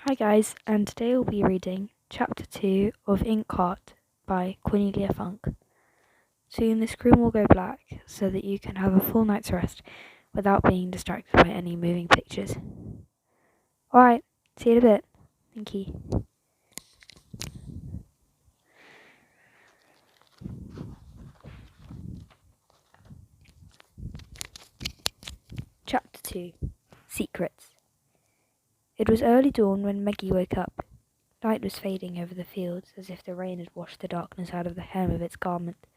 Hi guys, and today we'll be reading Chapter 2 of Inkheart by Cornelia Funk. Soon the screen will go black so that you can have a full night's rest without being distracted by any moving pictures. Alright, see you in a bit. Thank you. Chapter 2 Secrets. It was early dawn when Maggie woke up. Night was fading over the fields as if the rain had washed the darkness out of the hem of its garment.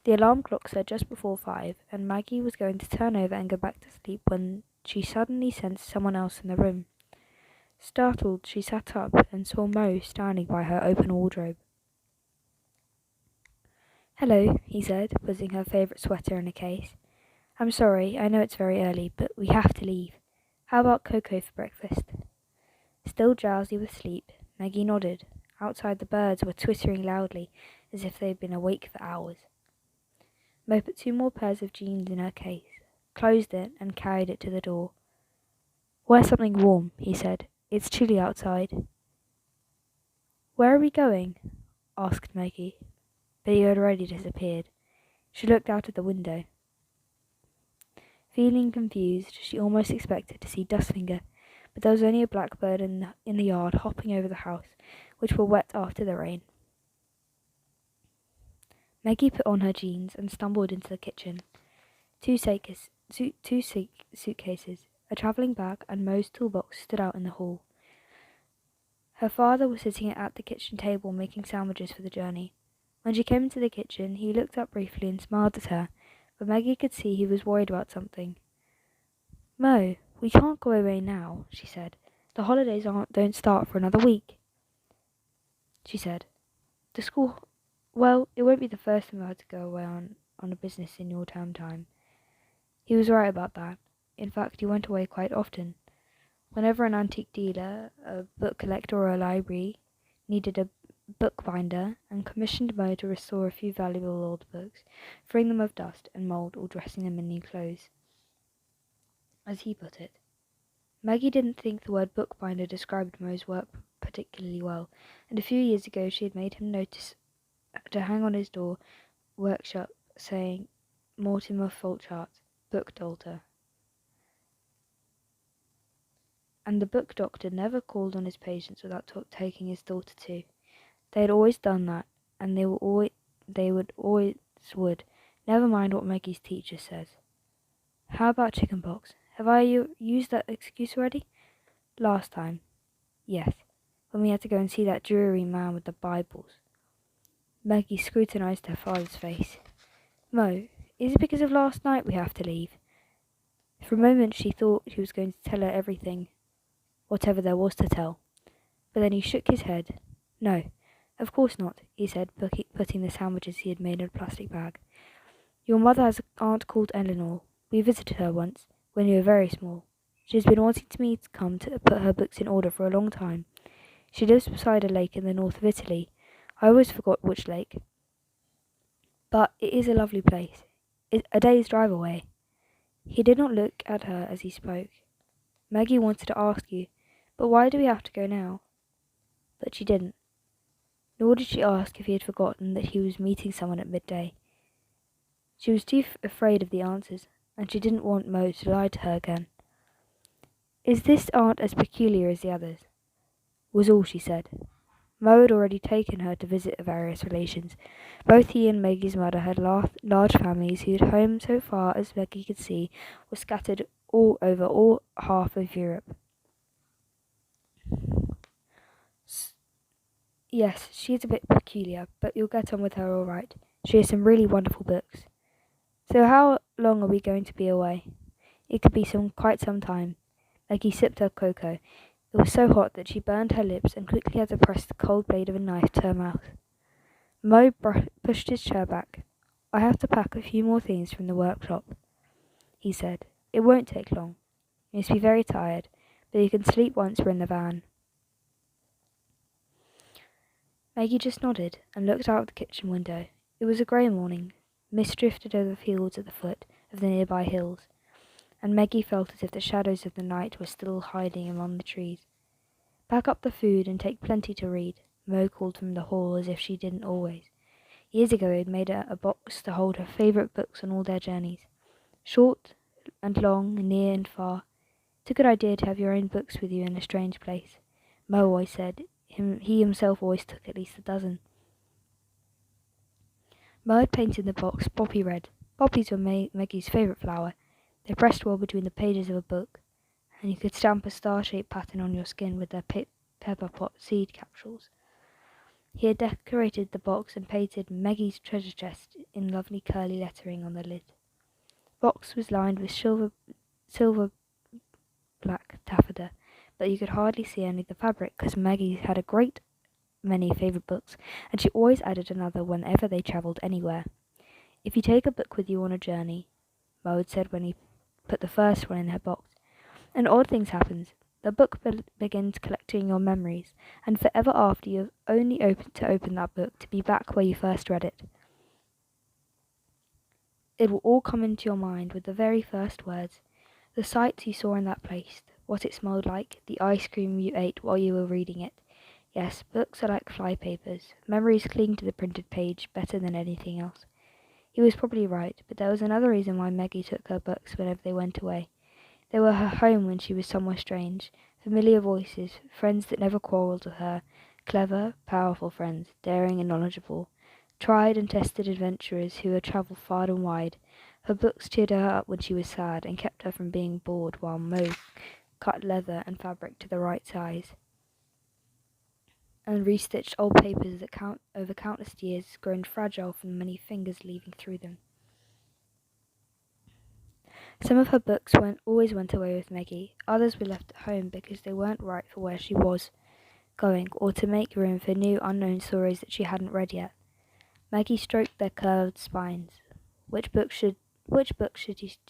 The alarm clock said just before 5, and Maggie was going to turn over and go back to sleep when she suddenly sensed someone else in the room. Startled, she sat up and saw Mo standing by her open wardrobe. "Hello," he said, putting her favourite sweater in a case. "I'm sorry, I know it's very early, but we have to leave. How about cocoa for breakfast?" Still drowsy with sleep, Maggie nodded. Outside the birds were twittering loudly, as if they had been awake for hours. Mo put 2 more pairs of jeans in her case, closed it, and carried it to the door. "Wear something warm," he said. "It's chilly outside." "Where are we going?" asked Maggie, but he had already disappeared. She looked out of the window. Feeling confused, she almost expected to see Dustfinger, but there was only a blackbird in the yard hopping over the house, which were wet after the rain. Maggie put on her jeans and stumbled into the kitchen. Two suitcases, a travelling bag, and Mo's toolbox stood out in the hall. Her father was sitting at the kitchen table making sandwiches for the journey. When she came into the kitchen, he looked up briefly and smiled at her, but Maggie could see he was worried about something. "Mo, we can't go away now," she said. "The holidays don't start for another week." She said, "The school... Well, it won't be the first time I had to go away on a business in your term time." He was right about that. In fact, he went away quite often. Whenever an antique dealer, a book collector, or a library needed a bookbinder, and commissioned Mo to restore a few valuable old books, freeing them of dust and mould or dressing them in new clothes, as he put it. Maggie didn't think the word bookbinder described Mo's work particularly well, and a few years ago she had made him notice to hang on his door workshop saying Mortimer Fulchart, book doctor. And the book doctor never called on his patients without taking his daughter too. They had always done that, and they would always would. Never mind what Maggie's teacher says. How about chickenpox? Have I used that excuse already? Last time. Yes, when we had to go and see that dreary man with the Bibles. Maggie scrutinized her father's face. Mo, is it because of last night we have to leave? For a moment she thought he was going to tell her everything, whatever there was to tell. But then he shook his head. No, of course not, he said, putting the sandwiches he had made in a plastic bag. Your mother has an aunt called Eleanor. We visited her once, when you were very small. She has been wanting me to come to put her books in order for a long time. She lives beside a lake in the north of Italy. I always forgot which lake. But it is a lovely place. A day's drive away. He did not look at her as he spoke. Maggie wanted to ask you, but why do we have to go now? But she didn't. Nor did she ask if he had forgotten that he was meeting someone at midday. She was too afraid of the answers, and she didn't want Mo to lie to her again. Is this aunt as peculiar as the others? Was all she said. Mo had already taken her to visit various relations. Both he and Maggie's mother had large families whose homes, so far as Maggie could see, were scattered all over half of Europe. Yes, she is a bit peculiar, but you'll get on with her all right. She has some really wonderful books. So how long are we going to be away? It could be quite some time. Maggie sipped her cocoa. It was so hot that she burned her lips and quickly had to press the cold blade of a knife to her mouth. Mo pushed his chair back. I have to pack a few more things from the workshop, he said. It won't take long. You must be very tired, but you can sleep once we're in the van. Maggie just nodded and looked out of the kitchen window. It was a grey morning. Mist drifted over the fields at the foot of the nearby hills, and Maggie felt as if the shadows of the night were still hiding among the trees. Pack up the food and take plenty to read, Mo called from the hall as if she didn't always. Years ago he'd made a box to hold her favourite books on all their journeys. Short and long, near and far. It's a good idea to have your own books with you in a strange place. Mo always said. He himself always took at least a dozen. Mo had painted the box poppy red. Poppies were Maggie's favourite flower. They pressed well between the pages of a book, and you could stamp a star-shaped pattern on your skin with their pepper pot seed capsules. He had decorated the box and painted Maggie's treasure chest in lovely curly lettering on the lid. The box was lined with silver black taffeta, but you could hardly see any of the fabric because Maggie had a great many favourite books, and she always added another whenever they travelled anywhere. If you take a book with you on a journey, Mo had said when he put the first one in her box, an odd thing happens. The book begins collecting your memories, and forever after you have only open that book to be back where you first read it. It will all come into your mind with the very first words, the sights you saw in that place, what it smelled like, the ice cream you ate while you were reading it. Yes, books are like flypapers. Memories cling to the printed page better than anything else. He was probably right, but there was another reason why Maggie took her books whenever they went away. They were her home when she was somewhere strange, familiar voices, friends that never quarrelled with her, clever, powerful friends, daring and knowledgeable, tried and tested adventurers who had travelled far and wide. Her books cheered her up when she was sad and kept her from being bored while Mo cut leather and fabric to the right size and restitched old papers that over countless years grown fragile from many fingers leaving through them. Some of her books always went away with Maggie, others were left at home because they weren't right for where she was going, or to make room for new unknown stories that she hadn't read yet. Maggie stroked their curved spines. Which book should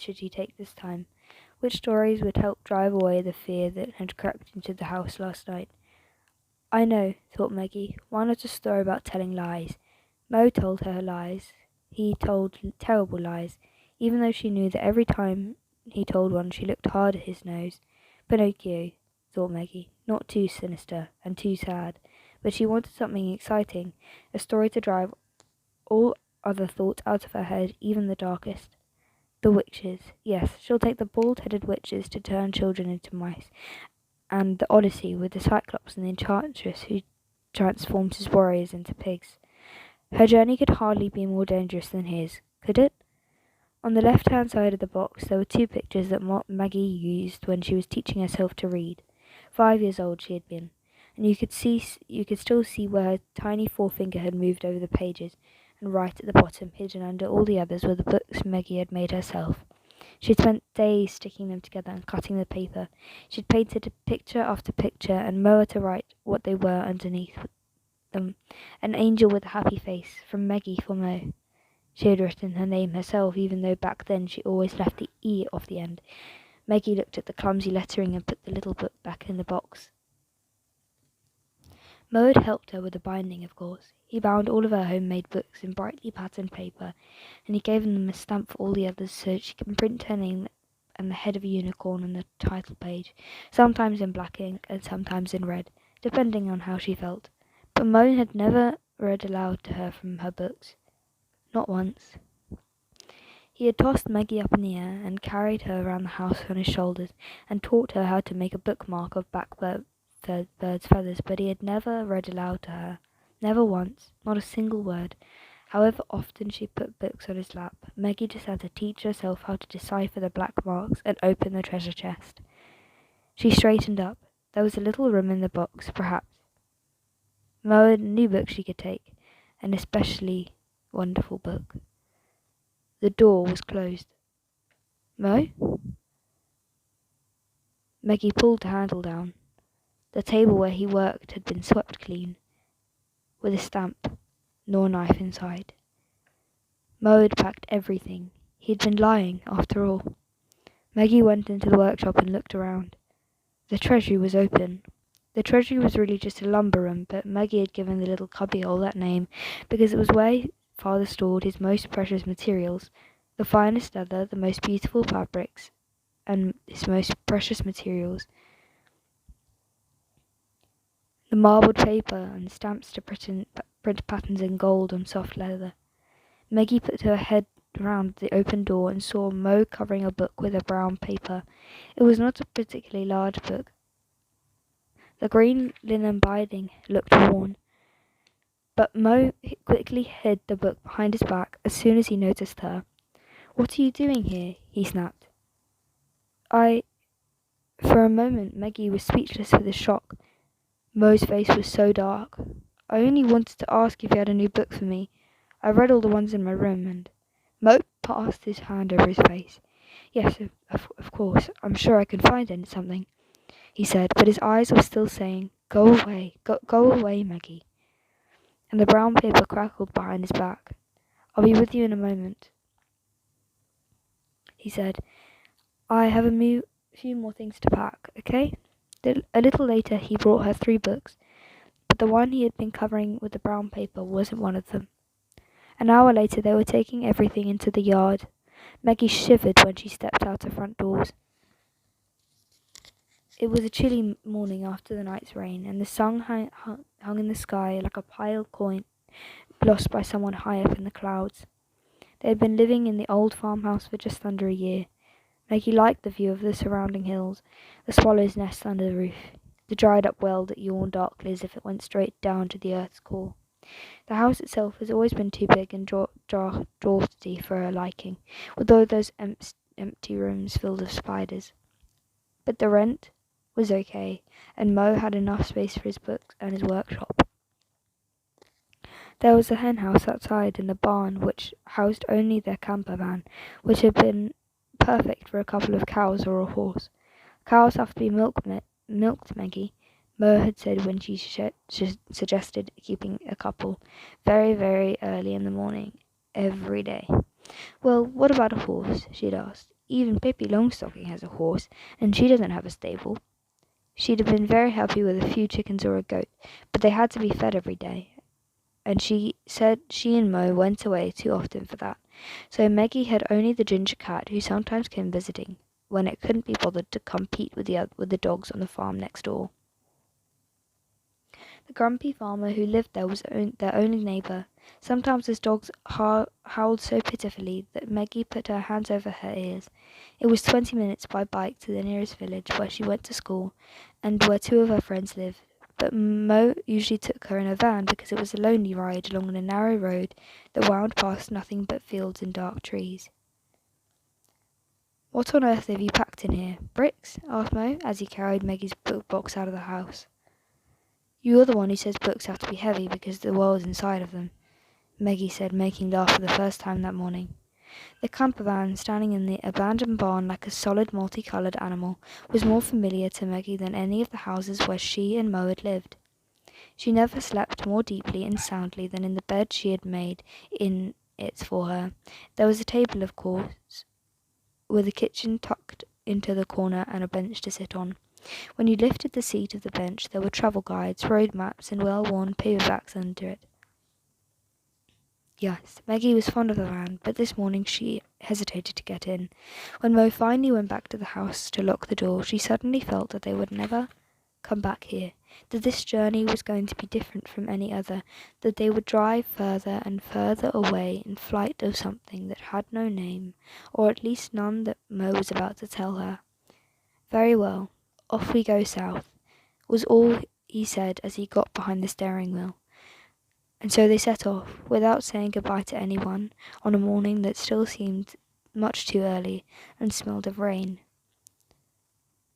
she take this time? Which stories would help drive away the fear that had crept into the house last night? I know, thought Maggie. Why not a story about telling lies? Mo told her lies. He told terrible lies, even though she knew that every time he told one she looked hard at his nose. Pinocchio, thought Maggie, not too sinister and too sad, but she wanted something exciting, a story to drive all other thoughts out of her head, even the darkest. The witches. Yes, she'll take the bald-headed witches to turn children into mice, and the Odyssey with the Cyclops and the Enchantress who transformed his warriors into pigs. Her journey could hardly be more dangerous than his, could it? On the left-hand side of the box there were two pictures that Maggie used when she was teaching herself to read. 5 years old she had been, and you could still see where her tiny forefinger had moved over the pages, and right at the bottom, hidden under all the others, were the books Maggie had made herself. She'd spent days sticking them together and cutting the paper. She'd painted picture after picture, and Moa to write what they were underneath them. An angel with a happy face, from Maggie for Mo. She had written her name herself, even though back then she always left the E off the end. Maggie looked at the clumsy lettering and put the little book back in the box. Mo had helped her with the binding, of course. He bound all of her homemade books in brightly patterned paper, and he gave them a stamp for all the others so she can print her name and the head of a unicorn on the title page, sometimes in black ink and sometimes in red, depending on how she felt. But Mo had never read aloud to her from her books. Not once. He had tossed Maggie up in the air and carried her around the house on his shoulders and taught her how to make a bookmark of blackbird's feathers, but he had never read aloud to her. Never once. Not a single word. However often she put books on his lap, Maggie just had to teach herself how to decipher the black marks and open the treasure chest. She straightened up. There was a little room in the box, perhaps. Mo had a new book she could take, an especially wonderful book. The door was closed. Mo? Maggie pulled the handle down. The table where he worked had been swept clean, with a stamp, nor knife inside. Mo had packed everything. He had been lying, after all. Maggie went into the workshop and looked around. The treasury was open. The treasury was really just a lumber room, but Maggie had given the little cubbyhole that name because it was where Father stored his most precious materials, the finest leather, the most beautiful fabrics, and his most precious materials. the marbled paper and stamps to print patterns in gold on soft leather. Maggie put her head round the open door and saw Mo covering a book with a brown paper. It was not a particularly large book. The green linen binding looked worn, but Mo quickly hid the book behind his back as soon as he noticed her. "What are you doing here?" he snapped. For a moment Maggie was speechless with the shock. Mo's face was so dark. "I only wanted to ask if you had a new book for me. I've read all the ones in my room, and—" Mo passed his hand over his face. "Yes, of course. I'm sure I can find something," he said, but his eyes were still saying, "Go away, go away, Maggie." And the brown paper crackled behind his back. "I'll be with you in a moment," he said. "I have a few more things to pack, okay?" A little later he brought her 3 books, but the one he had been covering with the brown paper wasn't one of them. An hour later they were taking everything into the yard. Maggie shivered when she stepped out of front doors. It was a chilly morning after the night's rain, and the sun hung in the sky like a pale coin lost by someone high up in the clouds. They had been living in the old farmhouse for just under a year. Maggie liked the view of the surrounding hills, the swallow's nest under the roof, the dried-up well that yawned darkly as if it went straight down to the earth's core. The house itself has always been too big and draughty for her liking, with all those empty rooms filled with spiders. But the rent was okay, and Mo had enough space for his books and his workshop. There was a hen house outside and a barn which housed only their camper van, which had been perfect for a couple of cows or a horse. "Cows have to be milked, Maggie," Mo had said when she suggested keeping a couple, very, very early in the morning, every day. "Well, what about a horse?" she'd asked. "Even Pippi Longstocking has a horse, and she doesn't have a stable." She'd have been very happy with a few chickens or a goat, but they had to be fed every day, and she said she and Mo went away too often for that. So Maggie had only the ginger cat, who sometimes came visiting when it couldn't be bothered to compete with the dogs on the farm next door. The grumpy farmer who lived there was their only neighbour. Sometimes his dogs howled so pitifully that Maggie put her hands over her ears. It was 20 minutes by bike to the nearest village where she went to school, and where 2 of her friends lived. But Mo usually took her in a van because it was a lonely ride along a narrow road that wound past nothing but fields and dark trees. "What on earth have you packed in here? Bricks?" asked Mo, as he carried Maggie's book box out of the house. "You're the one who says books have to be heavy because the world's inside of them," Maggie said, making laugh for the first time that morning. The camper van, standing in the abandoned barn like a solid multicoloured animal, was more familiar to Maggie than any of the houses where she and Mo had lived. She never slept more deeply and soundly than in the bed she had made in it for her. There was a table, of course, with a kitchen tucked into the corner and a bench to sit on. When you lifted the seat of the bench, there were travel guides, road maps, and well-worn paperbacks under it. Yes, Maggie was fond of the van, but this morning she hesitated to get in. When Mo finally went back to the house to lock the door, she suddenly felt that they would never come back here, that this journey was going to be different from any other, that they would drive further and further away in flight of something that had no name, or at least none that Mo was about to tell her. "Very well, off we go south," was all he said as he got behind the steering wheel. And so they set off, without saying goodbye to anyone, on a morning that still seemed much too early and smelled of rain.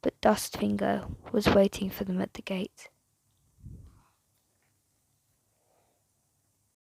But Dustfinger was waiting for them at the gate.